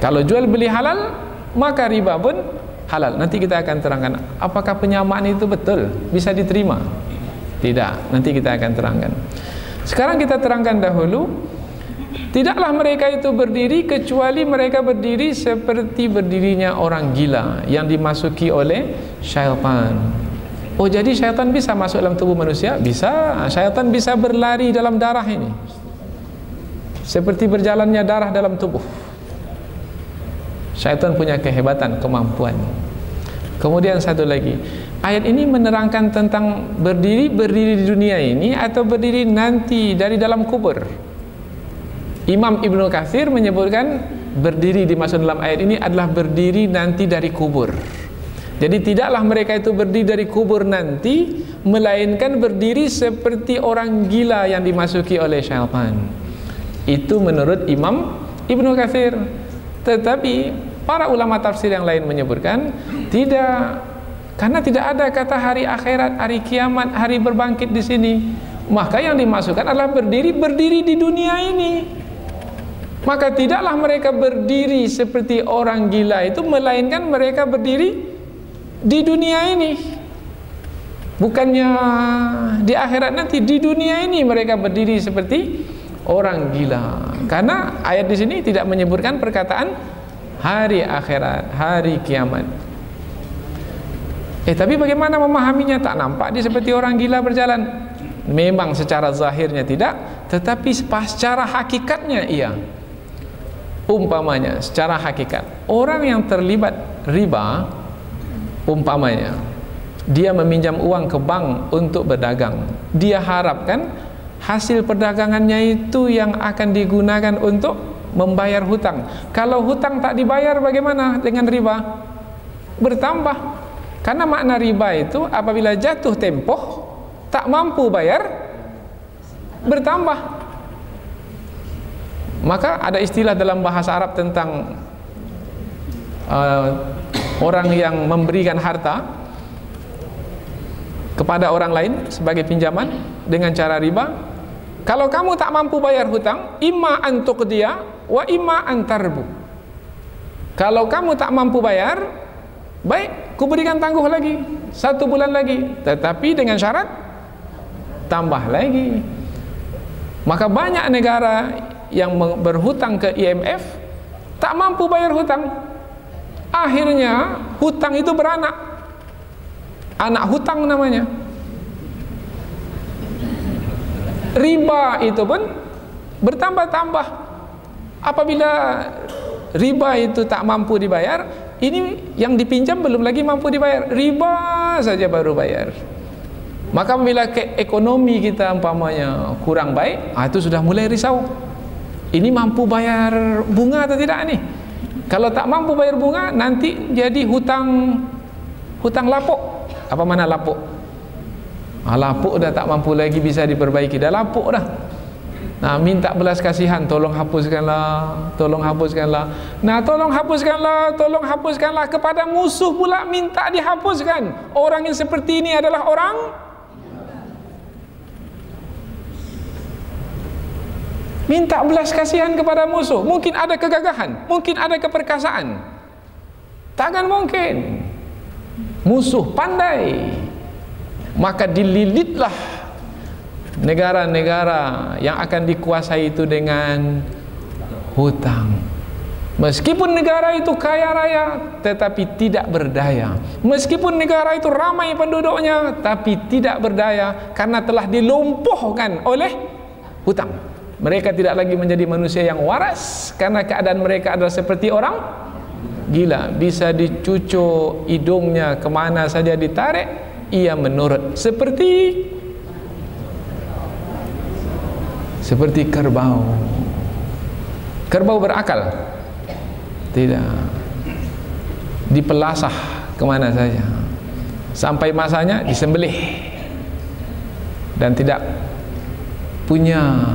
Speaker 2: Kalau jual beli halal, maka riba pun halal. Nanti kita akan terangkan apakah penyamaan itu betul, bisa diterima. Tidak, nanti kita akan terangkan. Sekarang kita terangkan dahulu. Tidaklah mereka itu berdiri kecuali mereka berdiri seperti berdirinya orang gila yang dimasuki oleh syaitan. Oh, jadi syaitan bisa masuk dalam tubuh manusia? Bisa. Syaitan bisa berlari dalam darah ini, seperti berjalannya darah dalam tubuh. Syaitan punya kehebatan, kemampuan. Kemudian satu lagi, ayat ini menerangkan tentang berdiri di dunia ini atau berdiri nanti dari dalam kubur. Imam Ibnu Katsir menyebutkan berdiri dimaksud dalam ayat ini adalah berdiri nanti dari kubur. Jadi tidaklah mereka itu berdiri dari kubur nanti, melainkan berdiri seperti orang gila yang dimasuki oleh syaitan. Itu menurut Imam Ibnu Katsir. Tetapi para ulama tafsir yang lain menyebutkan tidak, karena tidak ada kata hari akhirat, hari kiamat, hari berbangkit di sini. Maka yang dimasukkan adalah berdiri di dunia ini. Maka tidaklah mereka berdiri seperti orang gila itu, melainkan mereka berdiri di dunia ini. Bukannya di akhirat nanti, di dunia ini mereka berdiri seperti orang gila. Karena ayat di sini tidak menyebutkan perkataan hari akhirat, hari kiamat. Tapi bagaimana memahaminya? Tak nampak dia seperti orang gila berjalan. Memang secara zahirnya tidak, tetapi secara hakikatnya iya. Umpamanya secara hakikat, orang yang terlibat riba, umpamanya dia meminjam uang ke bank untuk berdagang, dia harapkan hasil perdagangannya itu yang akan digunakan untuk membayar hutang. Kalau hutang tak dibayar, bagaimana dengan riba? Bertambah. Karena makna riba itu apabila jatuh tempoh tak mampu bayar, bertambah. Maka ada istilah dalam bahasa Arab tentang orang yang memberikan harta kepada orang lain sebagai pinjaman dengan cara riba. Kalau kamu tak mampu bayar hutang, imma an tuqdiya wa imma an tarbu. Kalau kamu tak mampu bayar, baik, ku berikan tangguh lagi 1 bulan lagi, tetapi dengan syarat tambah lagi. Maka banyak negara yang berhutang ke IMF tak mampu bayar hutang. Akhirnya hutang itu beranak, anak hutang namanya. Riba itu pun bertambah-tambah. Apabila riba itu tak mampu dibayar, ini yang dipinjam belum lagi mampu dibayar, riba saja baru bayar. Maka apabila ekonomi kita umpamanya kurang baik, itu sudah mulai risau. Ini mampu bayar bunga atau tidak nih? Kalau tak mampu bayar bunga, nanti jadi hutang lapuk. Apa mana lapuk? Lapuk dah tak mampu lagi bisa diperbaiki, dah lapuk dah. Nah, minta belas kasihan, tolong hapuskanlah, tolong hapuskanlah. Nah, tolong hapuskanlah kepada musuh pula minta dihapuskan. Orang yang seperti ini adalah orang minta belas kasihan kepada musuh. Mungkin ada kegagahan, mungkin ada keperkasaan. Takkan mungkin. Musuh pandai, maka dililitlah negara-negara yang akan dikuasai itu dengan hutang. Meskipun negara itu kaya raya, tetapi tidak berdaya. Meskipun negara itu ramai penduduknya, tapi tidak berdaya karena telah dilumpuhkan oleh hutang. Mereka tidak lagi menjadi manusia yang waras karena keadaan mereka adalah seperti orang gila. Bisa dicucuk hidungnya, kemana saja ditarik ia menurut, seperti kerbau. Kerbau berakal? Tidak. Dipelasah kemana saja, sampai masanya disembelih dan tidak punya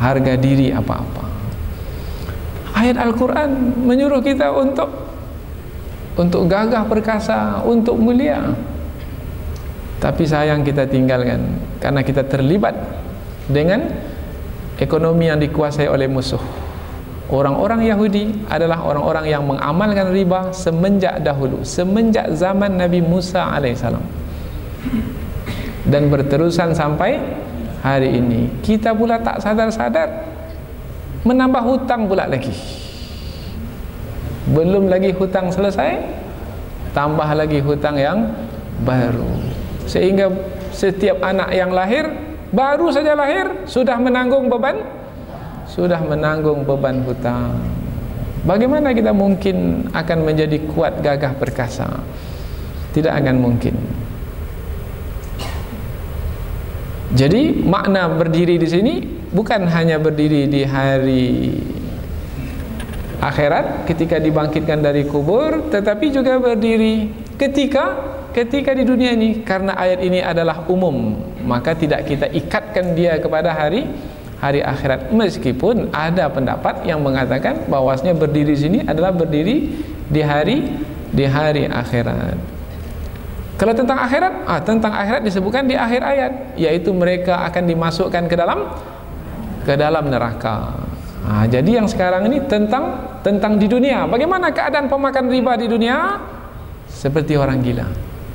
Speaker 2: harga diri apa-apa. Ayat Al-Quran menyuruh kita untuk gagah perkasa, untuk mulia. Tapi sayang kita tinggalkan karena kita terlibat dengan ekonomi yang dikuasai oleh musuh. Orang-orang Yahudi adalah orang-orang yang mengamalkan riba semenjak dahulu, semenjak zaman Nabi Musa alaihissalam, dan berterusan sampai hari ini. Kita pula tak sadar-sadar menambah hutang pula lagi. Belum lagi hutang selesai, tambah lagi hutang yang baru. Sehingga setiap anak yang lahir, baru saja lahir, sudah menanggung beban hutang. Bagaimana kita mungkin akan menjadi kuat, gagah, perkasa? Tidak akan mungkin. Jadi makna berdiri di sini bukan hanya berdiri di hari akhirat ketika dibangkitkan dari kubur, tetapi juga berdiri ketika di dunia ini. Karena ayat ini adalah umum, maka tidak kita ikatkan dia kepada hari akhirat. Meskipun ada pendapat yang mengatakan bahwasanya berdiri di sini adalah berdiri di hari akhirat. Kalau tentang akhirat disebutkan di akhir ayat, yaitu mereka akan dimasukkan ke dalam neraka. Jadi yang sekarang ini tentang di dunia. Bagaimana keadaan pemakan riba di dunia? Seperti orang gila.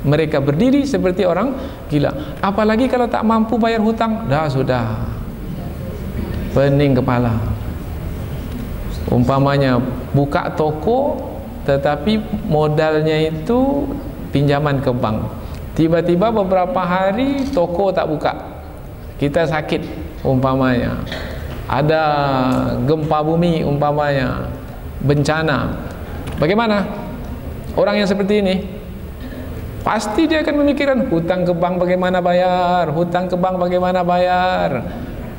Speaker 2: Mereka berdiri seperti orang gila. Apalagi kalau tak mampu bayar hutang, sudah pening kepala. Umpamanya buka toko, tetapi modalnya itu pinjaman ke bank. Tiba-tiba beberapa hari toko tak buka, kita sakit umpamanya, ada gempa bumi umpamanya, bencana. Bagaimana orang yang seperti ini? Pasti dia akan memikirkan hutang ke bank bagaimana bayar, hutang ke bank bagaimana bayar.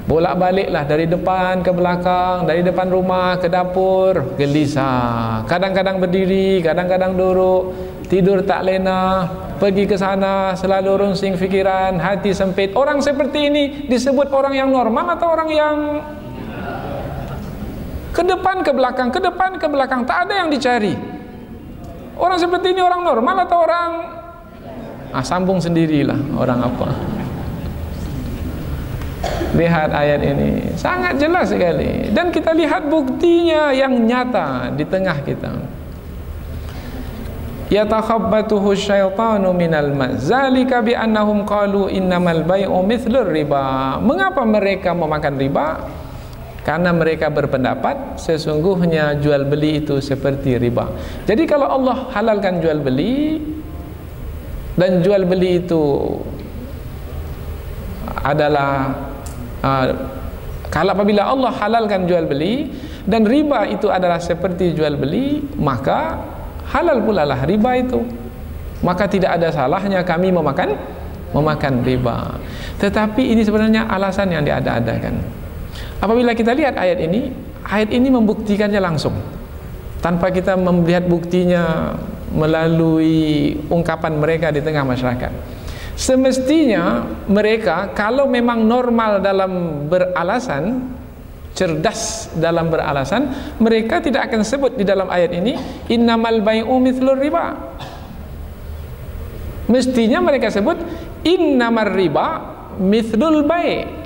Speaker 2: Bolak-baliklah dari depan ke belakang, dari depan rumah ke dapur, gelisah. Kadang-kadang berdiri, kadang-kadang duduk, tidur tak lena, pergi ke sana, selalu runsing fikiran, hati sempit. Orang seperti ini disebut orang yang normal atau orang yang ke depan ke belakang, ke depan ke belakang, tak ada yang dicari? Orang seperti ini orang normal atau orang sambung sendirilah, orang apa? Lihat ayat ini, sangat jelas sekali, dan kita lihat buktinya yang nyata di tengah kita. Yatakhabbatuhu syaitanu minal mas zalika bi annahum qalu innamal bai'u mithlur riba. Mengapa mereka memakan riba? Karena mereka berpendapat sesungguhnya jual beli itu seperti riba. Jadi kalau Allah halalkan jual beli, dan jual beli itu adalah kalau apabila Allah halalkan jual beli dan riba itu adalah seperti jual beli, maka halal pula lah riba itu. Maka tidak ada salahnya kami memakan riba. Tetapi ini sebenarnya alasan yang diada-adakan. Apabila kita lihat ayat ini membuktikannya langsung, tanpa kita melihat buktinya melalui ungkapan mereka di tengah masyarakat. Semestinya mereka kalau memang normal dalam beralasan, cerdas dalam beralasan, mereka tidak akan sebut di dalam ayat ini innamal bai'u mithlur riba. Mestinya mereka sebut innamar riba mithlul bai'.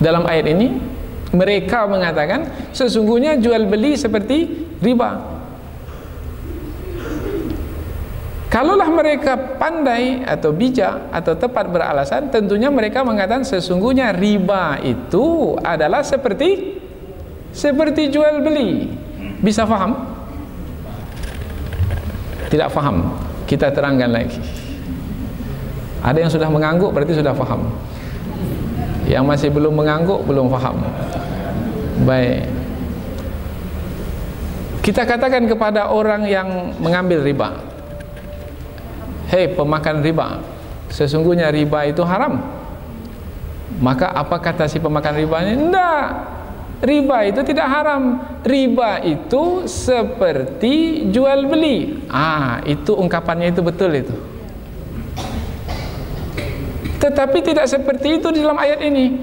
Speaker 2: Dalam ayat ini mereka mengatakan sesungguhnya jual beli seperti riba. Kalaulah mereka pandai atau bijak atau tepat beralasan, tentunya mereka mengatakan sesungguhnya riba itu adalah seperti jual beli. Bisa faham? Tidak faham? Kita terangkan lagi. Ada yang sudah mengangguk berarti sudah faham. Yang masih belum mengangguk belum faham. Baik. Kita katakan kepada orang yang mengambil riba, hei pemakan riba, sesungguhnya riba itu haram. Maka apa kata si pemakan riba ini? Tidak, riba itu tidak haram. Riba itu seperti jual beli. Itu ungkapannya itu betul itu. Tetapi tidak seperti itu di dalam ayat ini.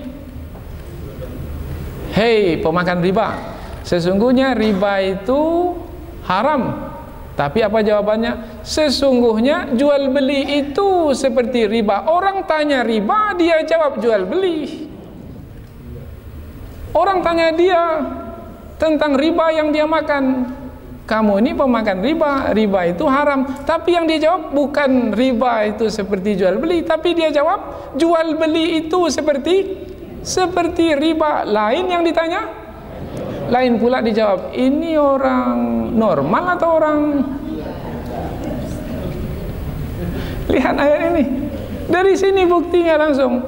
Speaker 2: Hei pemakan riba, sesungguhnya riba itu haram. Tapi apa jawabannya? Sesungguhnya jual beli itu seperti riba. Orang tanya riba, dia jawab jual beli. Orang tanya dia tentang riba yang dia makan, kamu ini pemakan riba, riba itu haram. Tapi yang dia jawab bukan riba itu seperti jual beli, tapi dia jawab jual beli itu seperti riba. Lain yang ditanya, lain pula dijawab. Ini orang normal atau orang? Lihat ayat ini, dari sini buktinya langsung.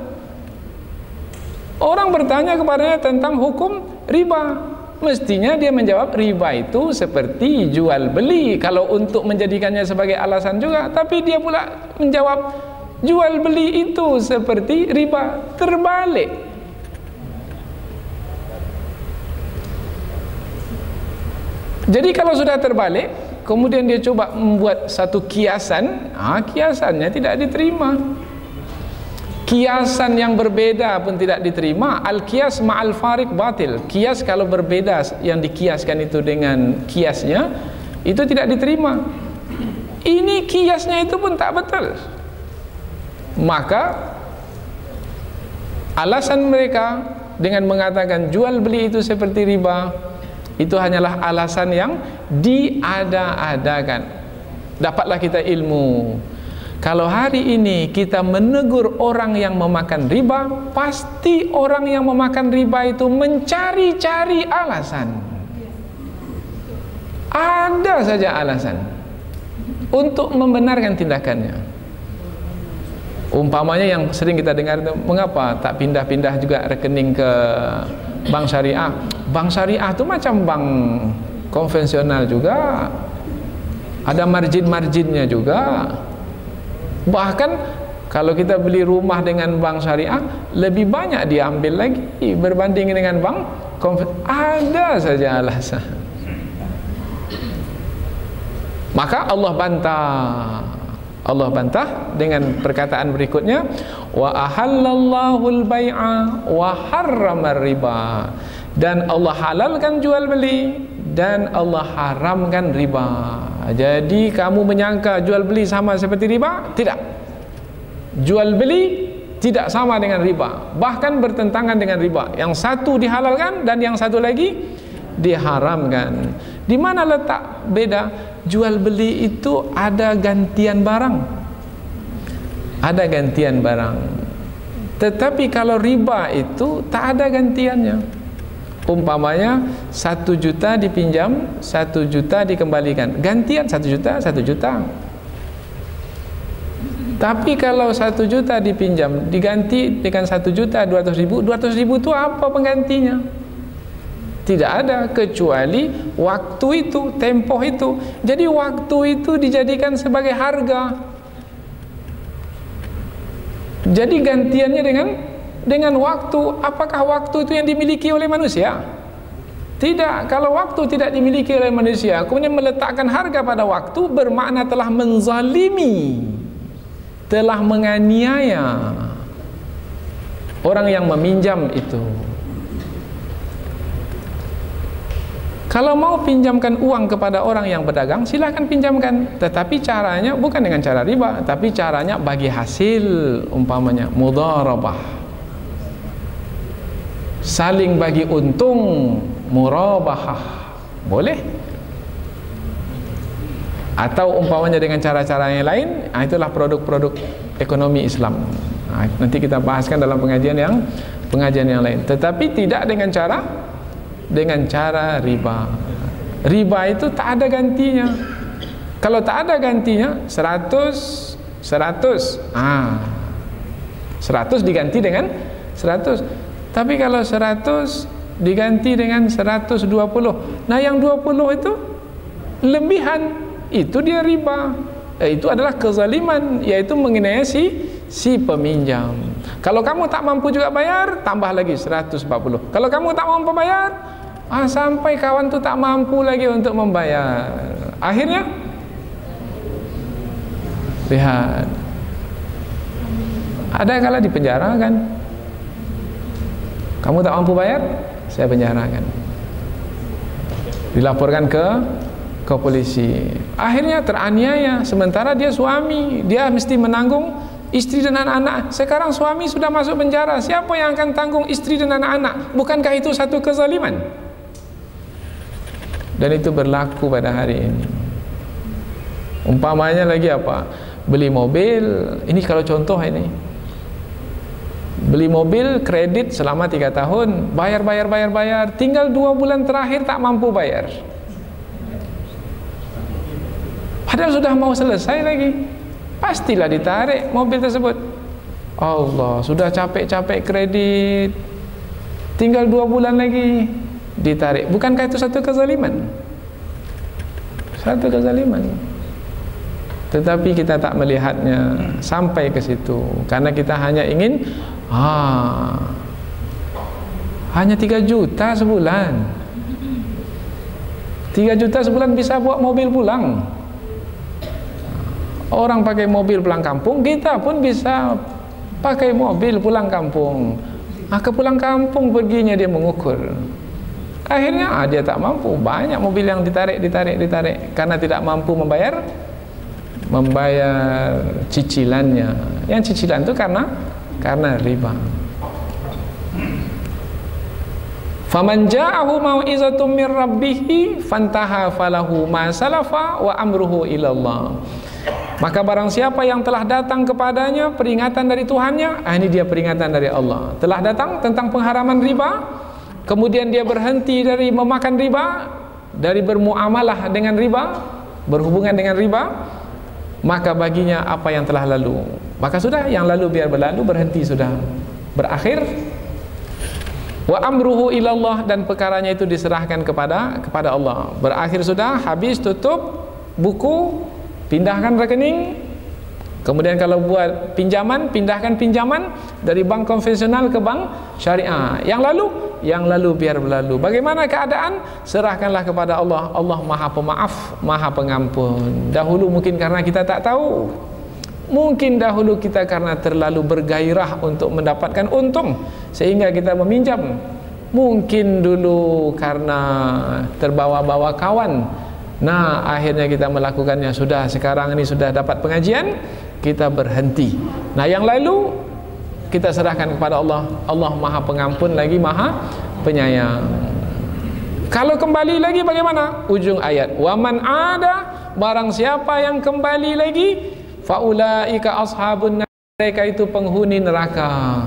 Speaker 2: Orang bertanya kepadanya tentang hukum riba, mestinya dia menjawab riba itu seperti jual beli kalau untuk menjadikannya sebagai alasan juga. Tapi dia pula menjawab jual beli itu seperti riba. Terbalik. Jadi kalau sudah terbalik, kemudian dia coba membuat satu kiasan, kiasannya tidak diterima. Kiasan yang berbeda pun tidak diterima. Al-qiyas ma'al farik batil. Kias kalau berbeda yang dikiaskan itu dengan kiasnya, itu tidak diterima. Ini kiasnya itu pun tak betul. Maka alasan mereka dengan mengatakan jual beli itu seperti riba, itu hanyalah alasan yang diada-adakan. Dapatlah kita ilmu. Kalau hari ini kita menegur orang yang memakan riba, pasti orang yang memakan riba itu mencari-cari alasan. Ada saja alasan untuk membenarkan tindakannya. Umpamanya yang sering kita dengar itu, mengapa tak pindah-pindah juga rekening ke bank syariah? Bank syariah itu macam bank konvensional juga, ada margin-marginnya juga. Bahkan Kalau kita beli rumah dengan bank syariah, lebih banyak diambil lagi berbanding dengan bank ada saja alasan. Maka Allah bantah dengan perkataan berikutnya, wa ahallallahu al-bai'a wa harrama riba, dan Allah halalkan jual beli dan Allah haramkan riba. Jadi kamu menyangka jual beli sama seperti riba? Tidak. Jual beli tidak sama dengan riba, bahkan bertentangan dengan riba. Yang satu dihalalkan dan yang satu lagi diharamkan. Di mana letak beda? Jual beli itu ada gantian barang, ada gantian barang. Tetapi kalau riba itu tak ada gantiannya. Umpamanya 1 juta dipinjam, 1 juta dikembalikan, gantian 1 juta, 1 juta. Tapi kalau 1 juta dipinjam diganti dengan 1 juta 200.000, 200.000 itu apa penggantinya? Tidak ada, kecuali waktu itu, tempoh itu. Jadi waktu itu dijadikan sebagai harga. Jadi gantiannya dengan waktu. Apakah waktu itu yang dimiliki oleh manusia? Tidak. Kalau waktu tidak dimiliki oleh manusia, kemudian meletakkan harga pada waktu, bermakna telah menzalimi, telah menganiaya orang yang meminjam itu. Kalau mau pinjamkan uang kepada orang yang berdagang, silahkan pinjamkan. Tetapi caranya bukan dengan cara riba, tapi caranya bagi hasil, umpamanya mudharabah, saling bagi untung, murabahah, boleh. Atau umpamanya dengan cara-cara yang lain. Itulah produk-produk ekonomi Islam. Nanti kita bahaskan dalam pengajian yang lain. Tetapi tidak dengan cara riba. Riba itu tak ada gantinya. Kalau tak ada gantinya 100 diganti dengan 100. Tapi kalau 100 diganti dengan 120, nah yang 20 itu lebihan, itu dia riba. Itu adalah kezaliman, yaitu mengenai si peminjam. Kalau kamu tak mampu juga bayar, tambah lagi 140. Kalau kamu tak mampu bayar, sampai kawan tu tak mampu lagi untuk membayar. Akhirnya lihat, ada kala di penjara kan. Kamu tak mampu bayar, saya penjarakan. Dilaporkan ke polisi. Akhirnya teraniaya, sementara dia suami, dia mesti menanggung istri dan anak-anak. Sekarang suami sudah masuk penjara, siapa yang akan tanggung istri dan anak-anak? Bukankah itu satu kezaliman? Dan itu berlaku pada hari ini. Umpamanya lagi apa? Beli mobil, ini kalau contoh ini. Beli mobil kredit selama 3 tahun, bayar, tinggal 2 bulan terakhir tak mampu bayar. Padahal sudah mau selesai lagi. Pastilah ditarik mobil tersebut. Allah, sudah capek-capek kredit, tinggal 2 bulan lagi ditarik. Bukankah itu satu kezaliman? Satu kezaliman. Tetapi kita tak melihatnya sampai ke situ, karena kita hanya ingin hanya 3 juta sebulan. 3 juta sebulan bisa buat mobil pulang. Orang pakai mobil pulang kampung, kita pun bisa pakai mobil pulang kampung. Ke pulang kampung perginya dia mengukur. Akhirnya dia tak mampu. Banyak mobil yang ditarik karena tidak mampu membayar cicilannya. Yang cicilan itu karena riba. Faman ja'ahu mau'izatun mir rabbih fantaha falahu ma salafa wa amruhu ilallah. Maka barang siapa yang telah datang kepadanya peringatan dari Tuhannya, ini dia peringatan dari Allah. Telah datang tentang pengharaman riba, kemudian dia berhenti dari memakan riba, dari bermuamalah dengan riba, berhubungan dengan riba, maka baginya apa yang telah lalu. Maka sudah, yang lalu biar berlalu, berhenti sudah, berakhir. Wa amruhu ilallah, dan perkaranya itu diserahkan kepada Allah. Berakhir sudah, habis, tutup buku, pindahkan rekening, Kemudian kalau buat pinjaman, pindahkan pinjaman dari bank konvensional ke bank syariah. Yang lalu biar berlalu. Bagaimana keadaan? Serahkanlah kepada Allah. Allah Maha Pemaaf, Maha Pengampun. Dahulu mungkin karena kita tak tahu, mungkin dahulu kita karena terlalu bergairah untuk mendapatkan untung sehingga kita meminjam. Mungkin dulu karena terbawa-bawa kawan, nah akhirnya kita melakukannya. Sudah, sekarang ini sudah dapat pengajian, kita berhenti. Nah yang lalu kita serahkan kepada Allah. Allah Maha Pengampun lagi Maha Penyayang. Kalau kembali lagi bagaimana? Ujung ayat, waman ada, barang siapa yang kembali lagi, faulaika ashabun nar, mereka itu penghuni neraka.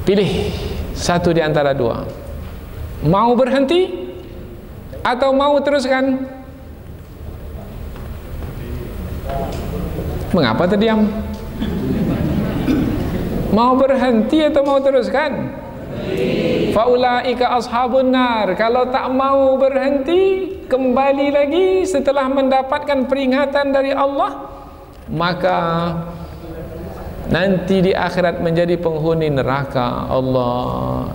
Speaker 2: Pilih satu di antara dua. Mau berhenti atau mau teruskan? Mengapa terdiam? Mau berhenti atau mau teruskan? Faulaika ashabun nar. Kalau tak mau berhenti, kembali lagi setelah mendapatkan peringatan dari Allah, maka nanti di akhirat menjadi penghuni neraka. Allah,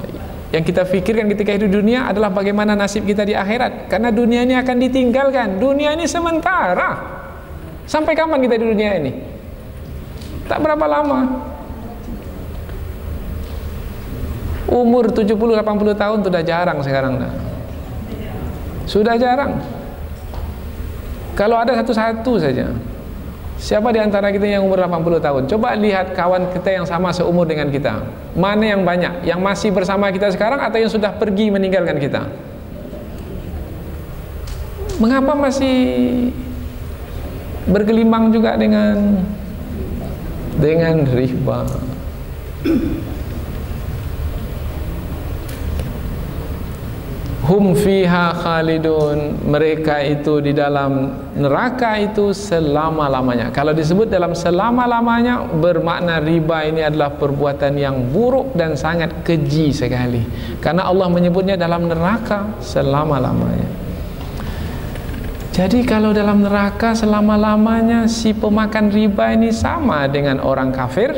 Speaker 2: yang kita fikirkan ketika hidup dunia adalah bagaimana nasib kita di akhirat. Karena dunia ini akan ditinggalkan. Dunia ini sementara. Sampai kapan kita di dunia ini? Tak berapa lama. Umur 70-80 tahun sudah jarang sekarang. Sudah jarang. Kalau ada satu-satu saja. Siapa di antara kita yang umur 80 tahun? Coba lihat kawan kita yang sama seumur dengan kita. Mana yang banyak? Yang masih bersama kita sekarang atau yang sudah pergi meninggalkan kita? Mengapa masih bergelimang juga dengan riba? Hum fiha khalidun, mereka itu di dalam neraka itu selama-lamanya. Kalau disebut dalam selama-lamanya, bermakna riba ini adalah perbuatan yang buruk dan sangat keji sekali. Karena Allah menyebutnya dalam neraka selama-lamanya. Jadi kalau dalam neraka selama-lamanya, si pemakan riba ini sama dengan orang kafir.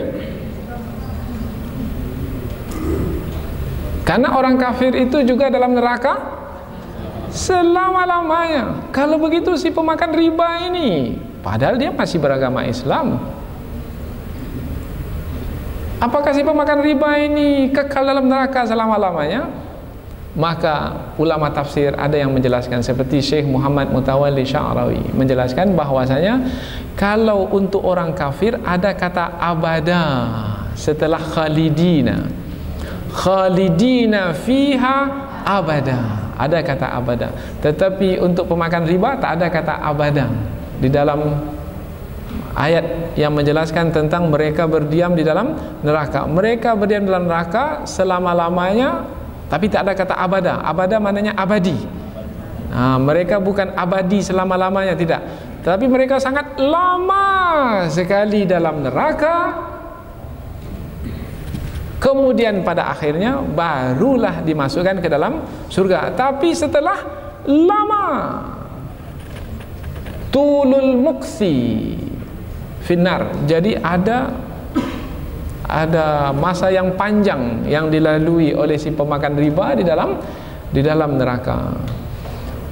Speaker 2: Karena orang kafir itu juga dalam neraka selama-lamanya. Kalau begitu si pemakan riba ini, padahal dia masih beragama Islam, apakah si pemakan riba ini kekal dalam neraka selama-lamanya? Maka ulama tafsir ada yang menjelaskan, seperti Syekh Muhammad Mutawalli Sya'rawi menjelaskan bahwasanya kalau untuk orang kafir ada kata abada setelah khalidina. Khalidina fiha abada, ada kata abada. Tetapi untuk pemakan riba tak ada kata abada di dalam ayat yang menjelaskan tentang mereka berdiam di dalam neraka. Mereka berdiam dalam neraka selama-lamanya, tapi tak ada kata abada. Abada maknanya abadi. Mereka bukan abadi selama-lamanya, tidak. Tapi mereka sangat lama sekali dalam neraka. Kemudian pada akhirnya barulah dimasukkan ke dalam surga. Tapi setelah lama, tulul muksi finnar. Jadi ada masa yang panjang yang dilalui oleh si pemakan riba di dalam neraka.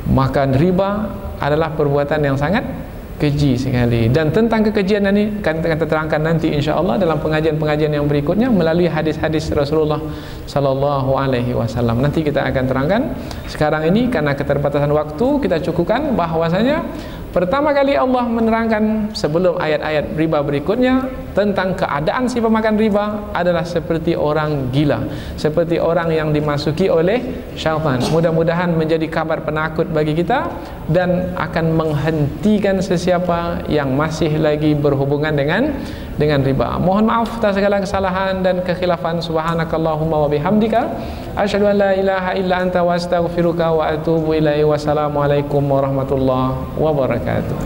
Speaker 2: Makan riba adalah perbuatan yang sangat keji sekali, dan tentang kekejian ini akan kita terangkan nanti insya-Allah dalam pengajian-pengajian yang berikutnya melalui hadis-hadis Rasulullah sallallahu alaihi wasallam. Nanti kita akan terangkan. Sekarang ini karena keterbatasan waktu kita cukupkan bahwasanya pertama kali Allah menerangkan sebelum ayat-ayat riba berikutnya tentang keadaan si pemakan riba adalah seperti orang gila, seperti orang yang dimasuki oleh syaitan. Mudah-mudahan menjadi kabar penakut bagi kita dan akan menghentikan sesiapa yang masih lagi berhubungan dengan riba. Mohon maaf atas segala kesalahan dan kekhilafan. Subhanakallahumma wa bihamdika asyhadu an la ilaha illa anta wa astaghfiruka wa atubu ilaihi. Wassalamualaikum warahmatullahi wabarakatuh.